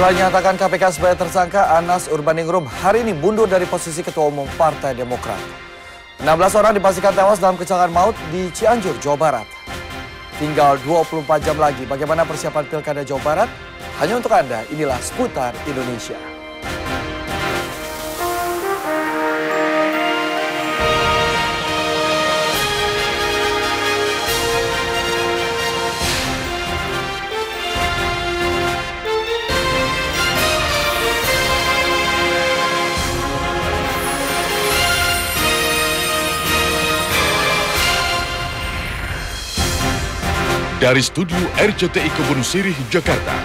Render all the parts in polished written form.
Setelah dinyatakan KPK sebagai tersangka, Anas Urbaningrum hari ini mundur dari posisi Ketua Umum Partai Demokrat. 16 orang dipastikan tewas dalam kecelakaan maut di Cianjur, Jawa Barat. Tinggal 24 jam lagi. Bagaimana persiapan Pilkada Jawa Barat? Hanya untuk Anda, inilah Seputar Indonesia. Dari studio RCTI Kebun Sirih, Jakarta,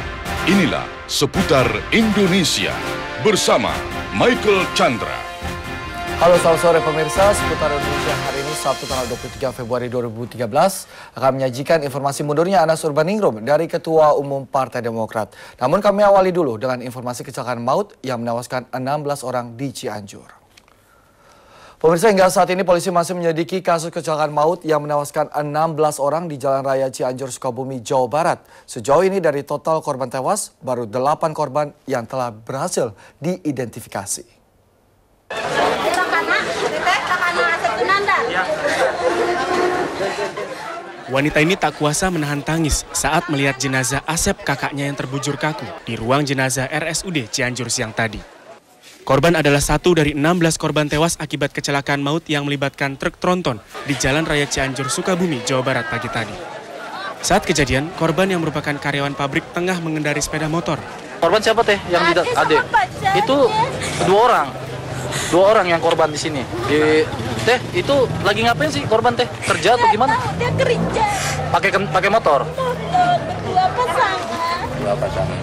inilah Seputar Indonesia bersama Michael Chandra. Halo, selamat sore pemirsa. Seputar Indonesia hari ini Sabtu tanggal 23 Februari 2013 akan menyajikan informasi mundurnya Anas Urbaningrum dari Ketua Umum Partai Demokrat. Namun kami awali dulu dengan informasi kecelakaan maut yang menewaskan 16 orang di Cianjur. Pemirsa, hingga saat ini polisi masih menyelidiki kasus kecelakaan maut yang menewaskan 16 orang di Jalan Raya Cianjur, Sukabumi, Jawa Barat. Sejauh ini dari total korban tewas, baru 8 korban yang telah berhasil diidentifikasi. Wanita ini tak kuasa menahan tangis saat melihat jenazah Asep, kakaknya yang terbujur kaku di ruang jenazah RSUD Cianjur siang tadi. Korban adalah satu dari 16 korban tewas akibat kecelakaan maut yang melibatkan truk tronton di Jalan Raya Cianjur, Sukabumi, Jawa Barat pagi tadi. Saat kejadian, korban yang merupakan karyawan pabrik tengah mengendari sepeda motor. Korban siapa teh? Yang adik. Itu dua orang yang korban di sini. Teh, itu lagi ngapain sih korban teh? Kerja atau gimana? Dia kerja. Pakai motor? Dua pasangan.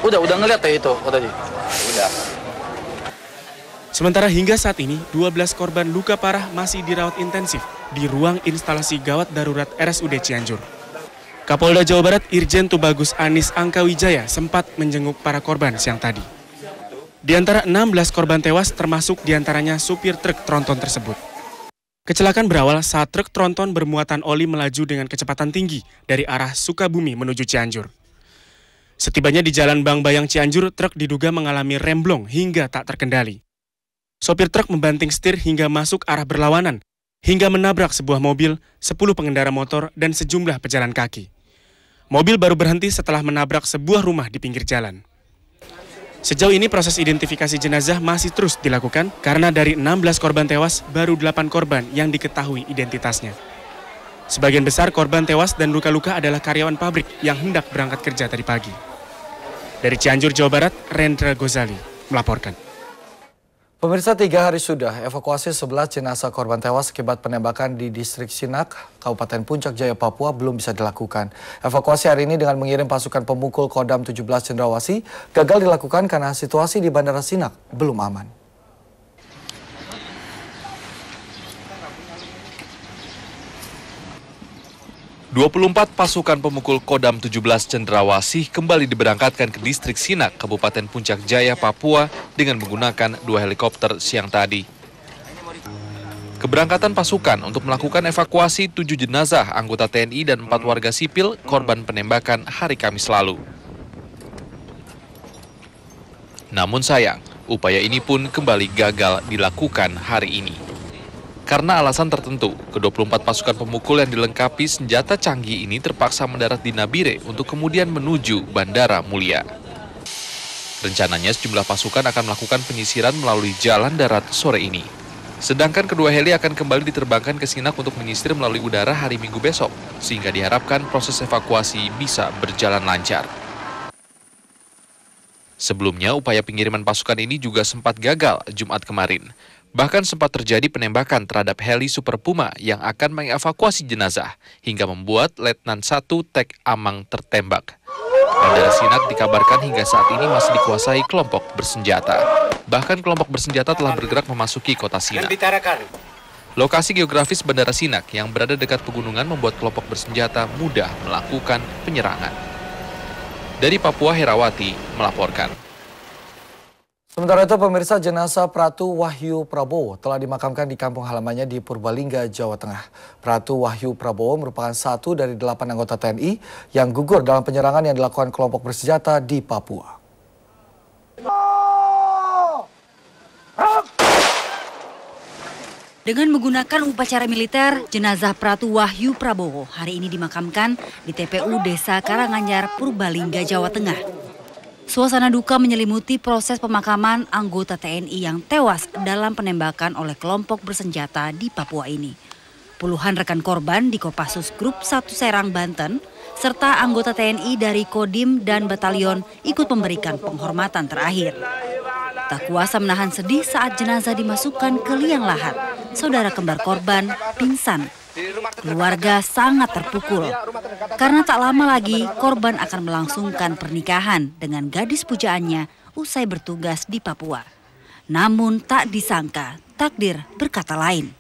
Udah ngeliat teh itu tadi? Udah. Sementara hingga saat ini, 12 korban luka parah masih dirawat intensif di ruang instalasi gawat darurat RSUD Cianjur. Kapolda Jawa Barat Irjen Tubagus Anis Angkawijaya sempat menjenguk para korban siang tadi. Di antara 16 korban tewas termasuk diantaranya supir truk tronton tersebut. Kecelakaan berawal saat truk tronton bermuatan oli melaju dengan kecepatan tinggi dari arah Sukabumi menuju Cianjur. Setibanya di Jalan Bang Bayang Cianjur, truk diduga mengalami remblong hingga tak terkendali. Sopir truk membanting setir hingga masuk arah berlawanan, hingga menabrak sebuah mobil, 10 pengendara motor, dan sejumlah pejalan kaki. Mobil baru berhenti setelah menabrak sebuah rumah di pinggir jalan. Sejauh ini proses identifikasi jenazah masih terus dilakukan karena dari 16 korban tewas, baru 8 korban yang diketahui identitasnya. Sebagian besar korban tewas dan luka-luka adalah karyawan pabrik yang hendak berangkat kerja tadi pagi. Dari Cianjur, Jawa Barat, Rendra Gozali melaporkan. Pemirsa, 3 hari sudah evakuasi 11 jenazah korban tewas akibat penembakan di distrik Sinak, Kabupaten Puncak Jaya, Papua belum bisa dilakukan. Evakuasi hari ini dengan mengirim pasukan pemukul Kodam 17 Cendrawasih gagal dilakukan karena situasi di Bandara Sinak belum aman. ...24 pasukan pemukul Kodam 17 Cendrawasih kembali diberangkatkan ke distrik Sinak, Kabupaten Puncak Jaya, Papua dengan menggunakan 2 helikopter siang tadi. Keberangkatan pasukan untuk melakukan evakuasi 7 jenazah anggota TNI dan 4 warga sipil korban penembakan hari Kamis lalu. Namun sayang, upaya ini pun kembali gagal dilakukan hari ini. Karena alasan tertentu, ke-24 pasukan pemukul yang dilengkapi senjata canggih ini terpaksa mendarat di Nabire untuk kemudian menuju Bandara Mulia. Rencananya sejumlah pasukan akan melakukan penyisiran melalui jalan darat sore ini. Sedangkan kedua heli akan kembali diterbangkan ke Sinak untuk menyisir melalui udara hari Minggu besok, sehingga diharapkan proses evakuasi bisa berjalan lancar. Sebelumnya, upaya pengiriman pasukan ini juga sempat gagal Jumat kemarin. Bahkan sempat terjadi penembakan terhadap heli Super Puma yang akan mengevakuasi jenazah, hingga membuat Letnan 1 Tek Amang tertembak. Bandara Sinak dikabarkan hingga saat ini masih dikuasai kelompok bersenjata. Bahkan kelompok bersenjata telah bergerak memasuki kota Sinak. Lokasi geografis Bandara Sinak yang berada dekat pegunungan membuat kelompok bersenjata mudah melakukan penyerangan. Dari Papua, Herawati melaporkan. Sementara itu, pemirsa, jenazah Pratu Wahyu Prabowo telah dimakamkan di kampung halamannya di Purbalingga, Jawa Tengah. Pratu Wahyu Prabowo merupakan satu dari 8 anggota TNI yang gugur dalam penyerangan yang dilakukan kelompok bersenjata di Papua. Dengan menggunakan upacara militer, jenazah Pratu Wahyu Prabowo hari ini dimakamkan di TPU Desa Karanganyar, Purbalingga, Jawa Tengah. Suasana duka menyelimuti proses pemakaman anggota TNI yang tewas dalam penembakan oleh kelompok bersenjata di Papua ini. Puluhan rekan korban di Kopassus Grup 1 Serang, Banten, serta anggota TNI dari Kodim dan Batalion ikut memberikan penghormatan terakhir. Tak kuasa menahan sedih saat jenazah dimasukkan ke liang lahat, saudara kembar korban pingsan. Keluarga sangat terpukul karena tak lama lagi korban akan melangsungkan pernikahan dengan gadis pujaannya usai bertugas di Papua. Namun tak disangka takdir berkata lain.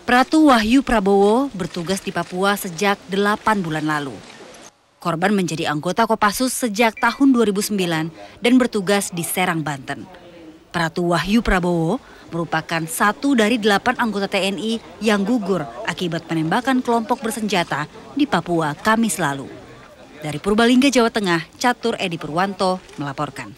Pratu Wahyu Prabowo bertugas di Papua sejak 8 bulan lalu. Korban menjadi anggota Kopassus sejak tahun 2009 dan bertugas di Serang, Banten. Pratu Wahyu Prabowo merupakan 1 dari 8 anggota TNI yang gugur akibat penembakan kelompok bersenjata di Papua Kamis lalu. Dari Purbalingga, Jawa Tengah, Catur Edi Purwanto melaporkan.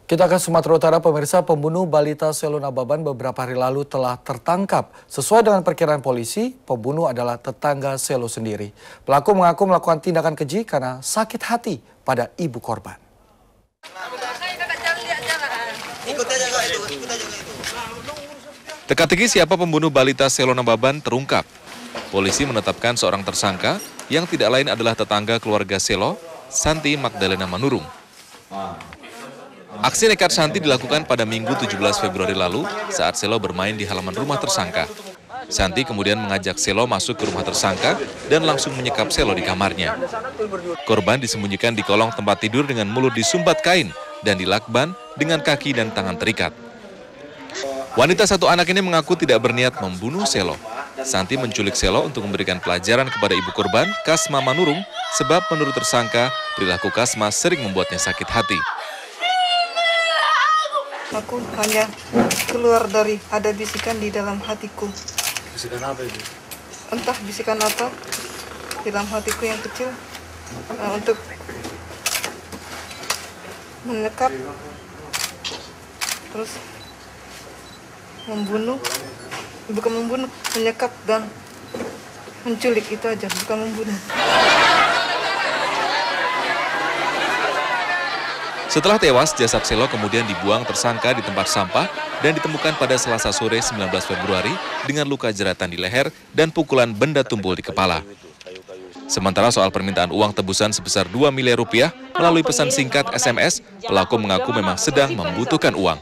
Kita ke Sumatera Utara, pemirsa. Pembunuh balita Selo Nababan beberapa hari lalu telah tertangkap. Sesuai dengan perkiraan polisi, pembunuh adalah tetangga Selo sendiri. Pelaku mengaku melakukan tindakan keji karena sakit hati pada ibu korban. Teka-teki siapa pembunuh balita Selo Nababan terungkap. Polisi menetapkan seorang tersangka yang tidak lain adalah tetangga keluarga Selo, Santi Magdalena Manurung. Aksi nekat Santi dilakukan pada Minggu 17 Februari lalu saat Selo bermain di halaman rumah tersangka. Santi kemudian mengajak Selo masuk ke rumah tersangka dan langsung menyekap Selo di kamarnya. Korban disembunyikan di kolong tempat tidur dengan mulut disumbat kain dan dilakban dengan kaki dan tangan terikat. Wanita 1 anak ini mengaku tidak berniat membunuh Selo. Santi menculik Selo untuk memberikan pelajaran kepada ibu korban, Kasma Manurung, sebab menurut tersangka, perilaku Kasma sering membuatnya sakit hati. Aku hanya keluar dari ada bisikan di dalam hatiku. Bisikan apa itu? Entah bisikan apa di dalam hatiku yang kecil untuk menekap, terus membunuh, bukan membunuh, menyekap dan menculik, itu aja, bukan membunuh. Setelah tewas, jasad Selo kemudian dibuang tersangka di tempat sampah dan ditemukan pada Selasa sore 19 Februari dengan luka jeratan di leher dan pukulan benda tumpul di kepala. Sementara soal permintaan uang tebusan sebesar 2 miliar rupiah melalui pesan singkat SMS, pelaku mengaku memang sedang membutuhkan uang.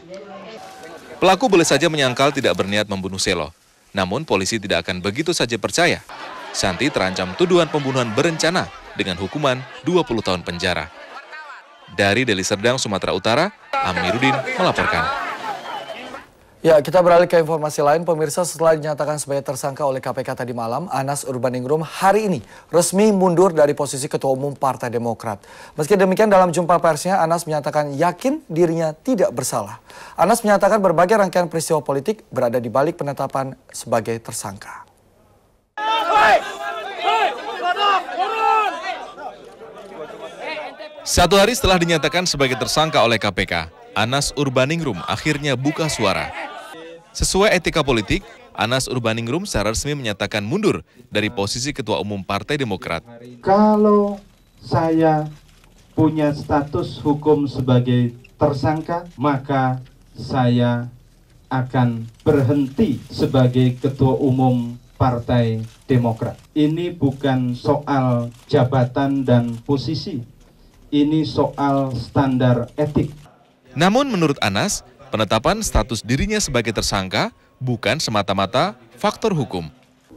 Pelaku boleh saja menyangkal tidak berniat membunuh Selo, namun polisi tidak akan begitu saja percaya. Santi terancam tuduhan pembunuhan berencana dengan hukuman 20 tahun penjara. Dari Deli Serdang, Sumatera Utara, Amiruddin melaporkan. Ya, kita beralih ke informasi lain. Pemirsa, setelah dinyatakan sebagai tersangka oleh KPK tadi malam, Anas Urbaningrum hari ini resmi mundur dari posisi Ketua Umum Partai Demokrat. Meski demikian, dalam jumpa persnya, Anas menyatakan yakin dirinya tidak bersalah. Anas menyatakan berbagai rangkaian peristiwa politik berada di balik penetapan sebagai tersangka. Satu hari setelah dinyatakan sebagai tersangka oleh KPK, Anas Urbaningrum akhirnya buka suara. Sesuai etika politik, Anas Urbaningrum secara resmi menyatakan mundur dari posisi Ketua Umum Partai Demokrat. Kalau saya punya status hukum sebagai tersangka, maka saya akan berhenti sebagai Ketua Umum Partai Demokrat. Ini bukan soal jabatan dan posisi, ini soal standar etik. Namun menurut Anas, penetapan status dirinya sebagai tersangka bukan semata-mata faktor hukum.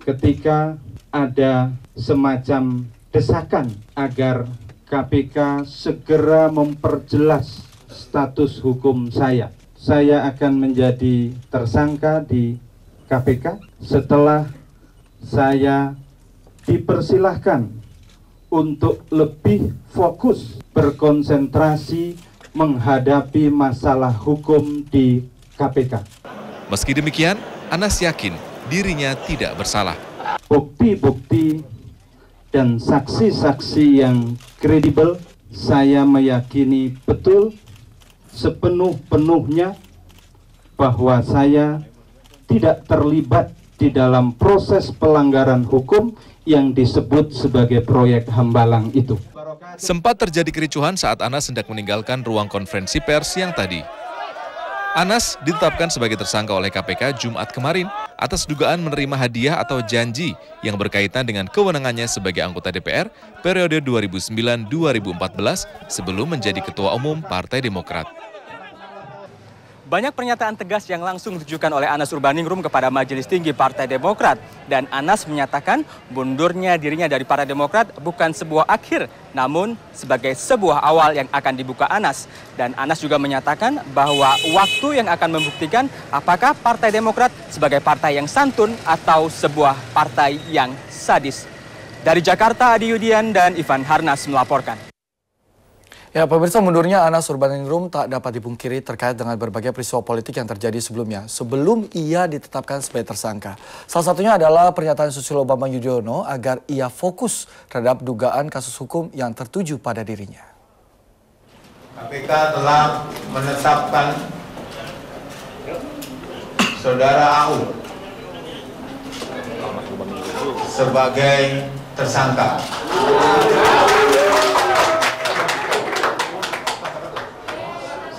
Ketika ada semacam desakan agar KPK segera memperjelas status hukum saya akan menjadi tersangka di KPK setelah saya dipersilahkan untuk lebih fokus berkonsentrasi menghadapi masalah hukum di KPK. Meski demikian, Anas yakin dirinya tidak bersalah. Bukti-bukti dan saksi-saksi yang kredibel, saya meyakini betul sepenuh-penuhnya bahwa saya tidak terlibat di dalam proses pelanggaran hukum yang disebut sebagai proyek Hambalang itu. Sempat terjadi kericuhan saat Anas hendak meninggalkan ruang konferensi pers siang tadi. Anas ditetapkan sebagai tersangka oleh KPK Jumat kemarin atas dugaan menerima hadiah atau janji yang berkaitan dengan kewenangannya sebagai anggota DPR periode 2009-2014 sebelum menjadi Ketua Umum Partai Demokrat. Banyak pernyataan tegas yang langsung ditujukan oleh Anas Urbaningrum kepada Majelis Tinggi Partai Demokrat. Dan Anas menyatakan mundurnya dirinya dari Partai Demokrat bukan sebuah akhir, namun sebagai sebuah awal yang akan dibuka Anas. Dan Anas juga menyatakan bahwa waktu yang akan membuktikan apakah Partai Demokrat sebagai partai yang santun atau sebuah partai yang sadis. Dari Jakarta, Adi Yudian dan Ivan Harnas melaporkan. Ya, pemirsa, mundurnya Anas Urbaningrum tak dapat dipungkiri terkait dengan berbagai peristiwa politik yang terjadi sebelumnya, sebelum ia ditetapkan sebagai tersangka. Salah satunya adalah pernyataan Susilo Bambang Yudhoyono agar ia fokus terhadap dugaan kasus hukum yang tertuju pada dirinya. KPK telah menetapkan Saudara AU sebagai tersangka.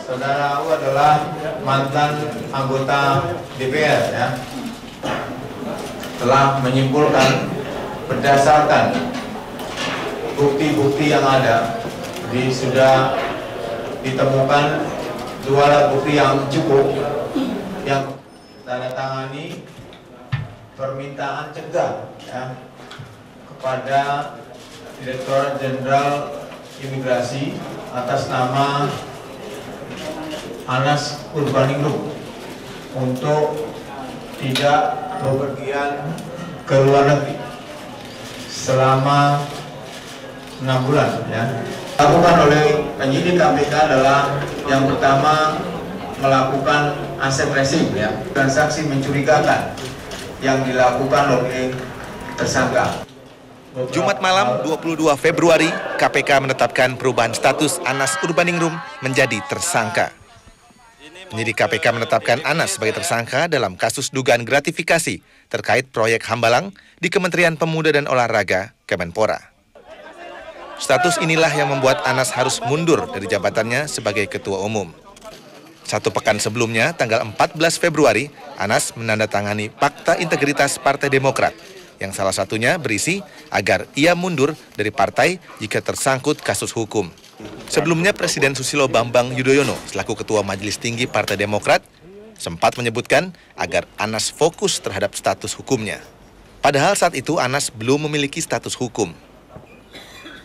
Saudara AU adalah mantan anggota DPR, ya. Telah menyimpulkan berdasarkan bukti-bukti yang ada, sudah ditemukan 2 alat bukti yang cukup yang tanda tangani permintaan cegah, ya, kepada Direktorat Jenderal Imigrasi atas nama Anas Urbaningrum untuk tidak bepergian ke luar negeri selama 6 bulan. Ya. Dilakukan oleh penyidik KPK adalah yang pertama melakukan aset resip, ya, transaksi mencurigakan yang dilakukan oleh tersangka. Jumat malam 22 Februari, KPK menetapkan perubahan status Anas Urbaningrum menjadi tersangka. Penyidik KPK menetapkan Anas sebagai tersangka dalam kasus dugaan gratifikasi terkait proyek Hambalang di Kementerian Pemuda dan Olahraga, Kemenpora. Status inilah yang membuat Anas harus mundur dari jabatannya sebagai Ketua Umum. 1 pekan sebelumnya, tanggal 14 Februari, Anas menandatangani Fakta Integritas Partai Demokrat, yang salah satunya berisi agar ia mundur dari partai jika tersangkut kasus hukum. Sebelumnya, Presiden Susilo Bambang Yudhoyono selaku Ketua Majelis Tinggi Partai Demokrat sempat menyebutkan agar Anas fokus terhadap status hukumnya. Padahal saat itu Anas belum memiliki status hukum.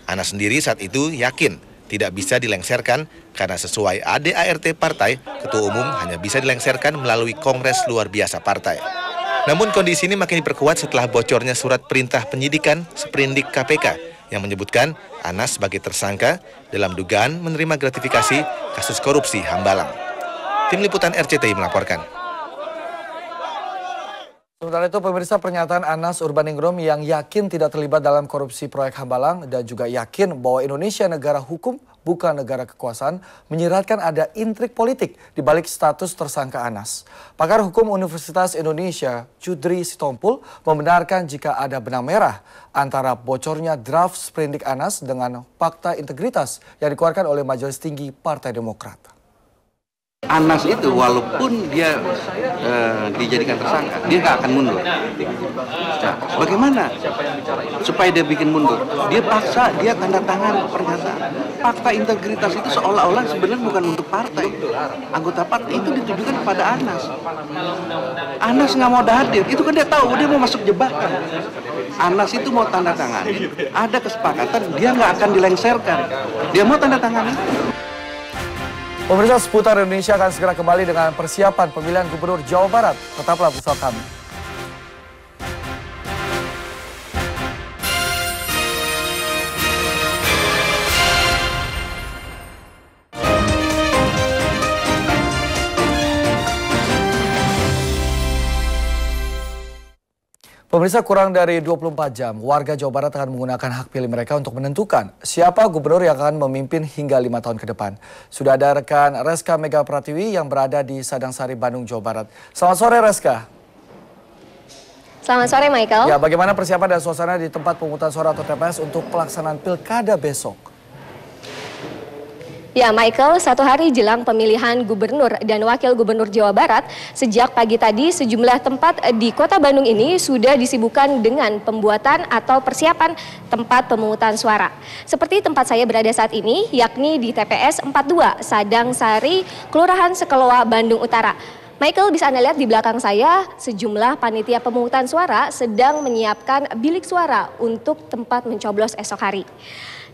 Anas sendiri saat itu yakin tidak bisa dilengsarkan karena sesuai ADART partai, Ketua Umum hanya bisa dilengsarkan melalui Kongres Luar Biasa partai. Namun kondisi ini makin diperkuat setelah bocornya surat perintah penyidikan Sprindik KPK yang menyebutkan Anas sebagai tersangka dalam dugaan menerima gratifikasi kasus korupsi Hambalang. Tim Liputan RCTI melaporkan. Sementara itu, pemirsa, pernyataan Anas Urbaningrum yang yakin tidak terlibat dalam korupsi proyek Hambalang dan juga yakin bahwa Indonesia negara hukum bukan negara kekuasaan menyiratkan ada intrik politik di balik status tersangka Anas. Pakar Hukum Universitas Indonesia, Judri Sitompul, membenarkan jika ada benang merah antara bocornya draft sprindik Anas dengan fakta integritas yang dikeluarkan oleh Majelis Tinggi Partai Demokrat. Anas itu walaupun dia dijadikan tersangka, dia nggak akan mundur. Nah, bagaimana supaya dia bikin mundur? Dia paksa, dia tanda tangan pernyataan. Fakta integritas itu seolah-olah sebenarnya bukan untuk partai. Anggota partai itu ditujukan kepada Anas. Anas nggak mau hadir, itu kan dia tahu dia mau masuk jebakan. Anas itu mau tanda tangan, ada kesepakatan dia nggak akan dilengsarkan. Dia mau tanda tangan itu. Pemirsa, Seputar Indonesia akan segera kembali dengan persiapan pemilihan Gubernur Jawa Barat. Tetaplah bersama kami. Pemirsa, kurang dari 24 jam, warga Jawa Barat akan menggunakan hak pilih mereka untuk menentukan siapa gubernur yang akan memimpin hingga 5 tahun ke depan. Sudah ada rekan Reska Mega Pratiwi yang berada di Sadangsari, Bandung, Jawa Barat. Selamat sore, Reska. Selamat sore, Michael. Ya, bagaimana persiapan dan suasana di tempat pemungutan suara atau TPS untuk pelaksanaan pilkada besok? Ya, Michael, 1 hari jelang pemilihan gubernur dan wakil gubernur Jawa Barat, sejak pagi tadi sejumlah tempat di kota Bandung ini sudah disibukkan dengan pembuatan atau persiapan tempat pemungutan suara. Seperti tempat saya berada saat ini, yakni di TPS 42 Sadang Sari, Kelurahan Sekeloa, Bandung Utara. Michael, bisa Anda lihat di belakang saya, sejumlah panitia pemungutan suara sedang menyiapkan bilik suara untuk tempat mencoblos esok hari.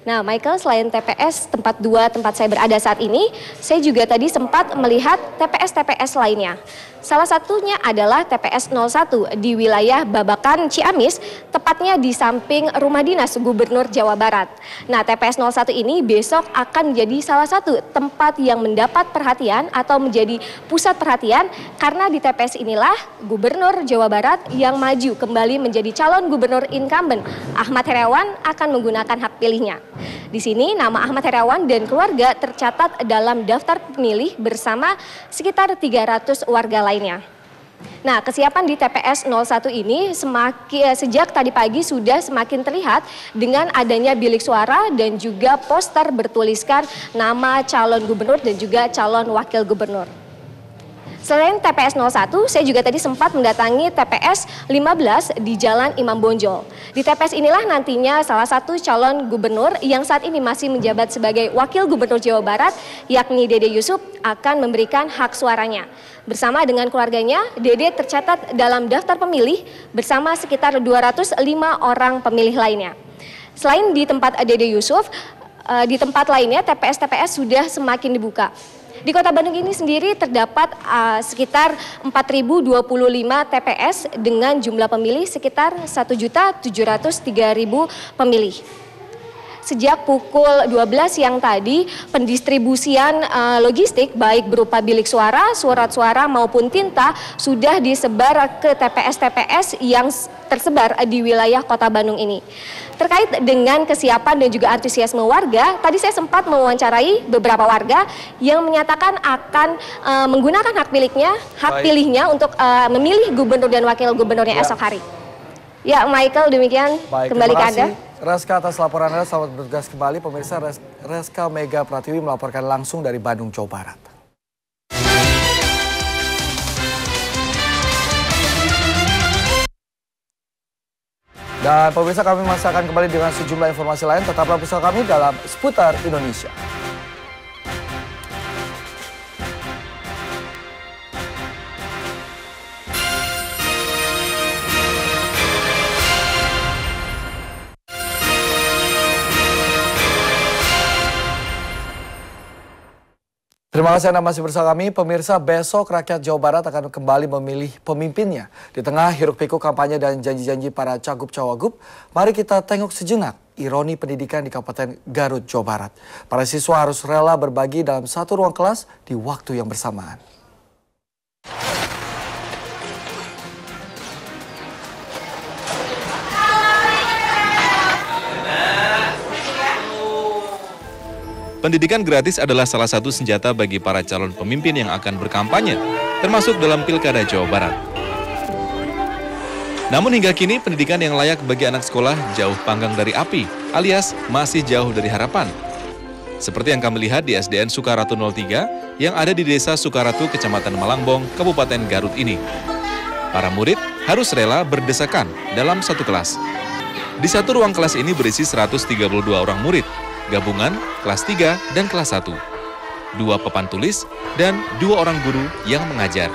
Nah, Michael, selain TPS tempat 2 tempat saya berada saat ini, saya juga tadi sempat melihat TPS-TPS lainnya. Salah satunya adalah TPS 01 di wilayah Babakan, Ciamis, tepatnya di samping rumah dinas Gubernur Jawa Barat. Nah, TPS 01 ini besok akan menjadi salah satu tempat yang mendapat perhatian atau menjadi pusat perhatian karena di TPS inilah Gubernur Jawa Barat yang maju kembali menjadi calon gubernur incumbent Ahmad Heriawan akan menggunakan hak pilihnya. Di sini nama Ahmad Heriawan dan keluarga tercatat dalam daftar pemilih bersama sekitar 300 warga lainnya. Nah, kesiapan di TPS 01 ini sejak tadi pagi sudah semakin terlihat dengan adanya bilik suara dan juga poster bertuliskan nama calon gubernur dan juga calon wakil gubernur. Selain TPS 01, saya juga tadi sempat mendatangi TPS 15 di Jalan Imam Bonjol. Di TPS inilah nantinya salah satu calon gubernur yang saat ini masih menjabat sebagai wakil gubernur Jawa Barat, yakni Dede Yusuf, akan memberikan hak suaranya. Bersama dengan keluarganya, Dede tercatat dalam daftar pemilih bersama sekitar 205 orang pemilih lainnya. Selain di tempat Dede Yusuf, di tempat lainnya TPS-TPS sudah semakin dibuka. Di Kota Bandung ini sendiri terdapat sekitar 4.025 TPS dengan jumlah pemilih sekitar 1.703.000 pemilih. Sejak pukul 12 siang tadi, pendistribusian logistik baik berupa bilik suara, surat suara maupun tinta sudah disebar ke TPS-TPS yang tersebar di wilayah Kota Bandung ini. Terkait dengan kesiapan dan juga antusiasme warga, tadi saya sempat mewawancarai beberapa warga yang menyatakan akan menggunakan hak pilihnya untuk memilih gubernur dan wakil gubernurnya esok hari. Ya, Michael, demikian. Kembali ke Anda. Reska, atas laporan Anda, selamat bertugas kembali. Pemirsa, Reska Mega Pratiwi melaporkan langsung dari Bandung, Jawa Barat. Dan pemirsa, kami masih akan kembali dengan sejumlah informasi lain. Tetaplah bersama kami dalam Seputar Indonesia. Terima kasih Anda masih bersama kami. Pemirsa, besok rakyat Jawa Barat akan kembali memilih pemimpinnya. Di tengah hiruk-pikuk kampanye dan janji-janji para cagup-cawagup, mari kita tengok sejenak ironi pendidikan di Kabupaten Garut, Jawa Barat. Para siswa harus rela berbagi dalam satu ruang kelas di waktu yang bersamaan. Pendidikan gratis adalah salah satu senjata bagi para calon pemimpin yang akan berkampanye, termasuk dalam Pilkada Jawa Barat. Namun hingga kini pendidikan yang layak bagi anak sekolah jauh panggang dari api, alias masih jauh dari harapan. Seperti yang kami lihat di SDN Sukaratu 03 yang ada di Desa Sukaratu, Kecamatan Malangbong, Kabupaten Garut ini. Para murid harus rela berdesakan dalam satu kelas. Di satu ruang kelas ini berisi 132 orang murid, gabungan kelas 3 dan kelas 1, 2 papan tulis, dan 2 orang guru yang mengajar.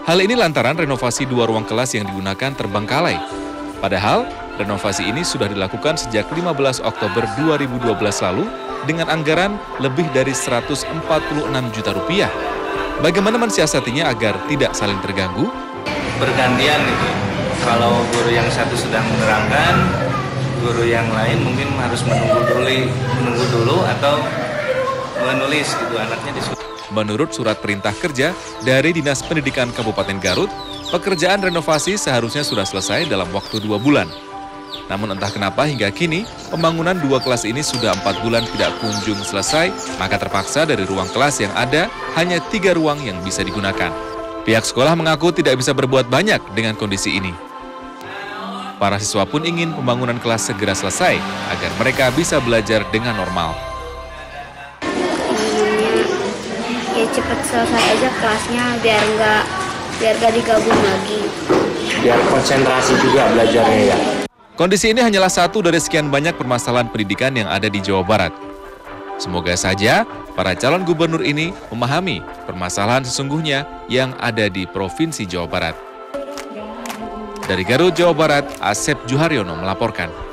Hal ini lantaran renovasi 2 ruang kelas yang digunakan terbengkalai. Padahal, renovasi ini sudah dilakukan sejak 15 Oktober 2012 lalu dengan anggaran lebih dari 146 juta rupiah. Bagaimana mensiasatinya agar tidak saling terganggu? Bergantian itu. Kalau guru yang satu sedang menerangkan, guru yang lain mungkin harus menunggu dulu atau menulis gitu anaknya di surat. Menurut surat perintah kerja dari Dinas Pendidikan Kabupaten Garut, pekerjaan renovasi seharusnya sudah selesai dalam waktu 2 bulan. Namun entah kenapa hingga kini pembangunan 2 kelas ini sudah 4 bulan tidak kunjung selesai, maka terpaksa dari ruang kelas yang ada hanya 3 ruang yang bisa digunakan. Pihak sekolah mengaku tidak bisa berbuat banyak dengan kondisi ini. Para siswa pun ingin pembangunan kelas segera selesai agar mereka bisa belajar dengan normal. Ya cepat selesai aja kelasnya biar nggak digabung lagi. Biar konsentrasi juga belajarnya ya. Kondisi ini hanyalah satu dari sekian banyak permasalahan pendidikan yang ada di Jawa Barat. Semoga saja para calon gubernur ini memahami permasalahan sesungguhnya yang ada di Provinsi Jawa Barat. Dari Garut, Jawa Barat, Asep Juharyono melaporkan.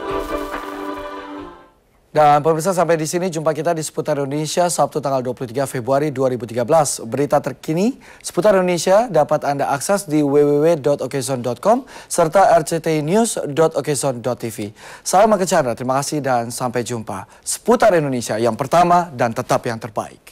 Dan pemirsa, sampai di sini jumpa kita di Seputar Indonesia Sabtu tanggal 23 Februari 2013. Berita terkini seputar Indonesia dapat Anda akses di www.okezone.com serta rctinews.okezone.tv. Saya Michael Chandra, terima kasih dan sampai jumpa. Seputar Indonesia yang pertama dan tetap yang terbaik.